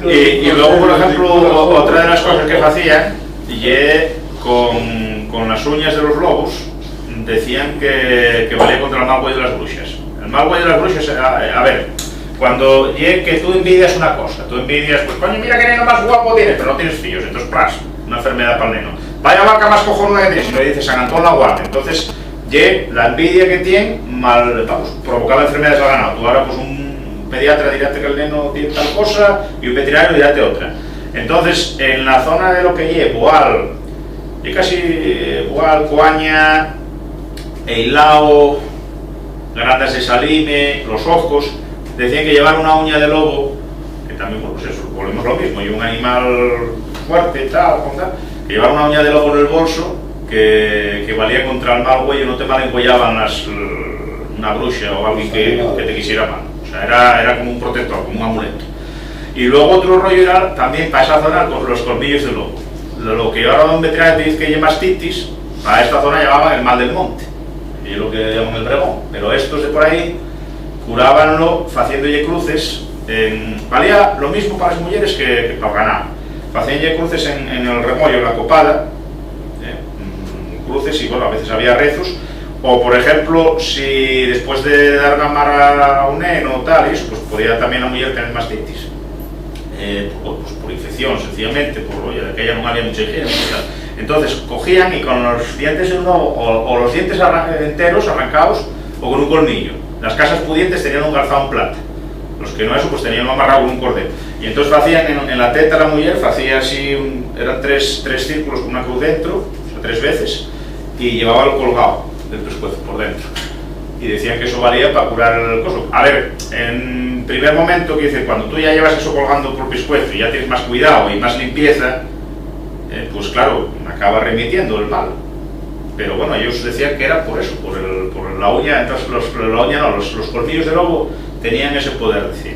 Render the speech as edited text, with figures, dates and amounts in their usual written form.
Y luego, por ejemplo, otra de las cosas que hacían, con las uñas de los lobos, decían que valía contra el mal güey de las brujas. El mal güey de las brujas, a ver, cuando que tú envidias una cosa, tú envidias, pues coño, mira qué neno más guapo tienes, pero no tienes fillos, entonces, pras, una enfermedad para el neno. Vaya vaca más cojonuda que tienes, y le dices San Antón la guarda. Entonces, la envidia que tiene, provocaba enfermedades al ganado. Tú ahora, pues un pediatra dirá que el neno tiene tal cosa, y un veterinario dirá otra. Entonces, en la zona de lo que Boal, y casi Boal, Coaña, Eilao, Grandas de Salime, Los Ojos, decían que llevar una uña de lobo, que también, pues eso, volvemos lo mismo, y un animal fuerte, tal, que llevar una uña de lobo en el bolso, que valía contra el mal güey, no te malengollaban una bruja o alguien que te quisiera mal. O sea, era como un protector, como un amuleto. Y luego otro rollo era también para esa zona con los colmillos de lobo. Lo que ahora un veterinario te dice que lleva mastitis, para esta zona llamaban el mal del monte, y es lo que llaman el bregón. Pero estos de por ahí curábanlo haciéndolle cruces, valía lo mismo para las mujeres que para el ganado. Hacíanle cruces en el remollo, en la copada, cruces, y bueno, a veces había rezos. O por ejemplo, si después de dar gamar a un neno o tal, y eso, pues podía también la mujer tener mastitis. Pues por infección, sencillamente, de que ella no había mucha higiene. Entonces cogían y con los dientes en uno, o los dientes enteros arrancados, o con un colmillo. Las casas pudientes tenían un calzado en plata. Los que no eso, pues tenían amarrado con un cordel. Y entonces hacían en la teta la mujer, hacía así, eran tres círculos con una cruz dentro, o sea, 3 veces, y llevaba el colgado del pescuezo por dentro. Y decían que eso valía para curar el coso. A ver, en primer momento, que dice, cuando tú ya llevas eso colgando por pescuezo y ya tienes más cuidado y más limpieza, pues claro, acaba remitiendo el mal. Pero bueno, ellos decían que era por eso, por la uña. Entonces los colmillos de lobo tenían ese poder, decir.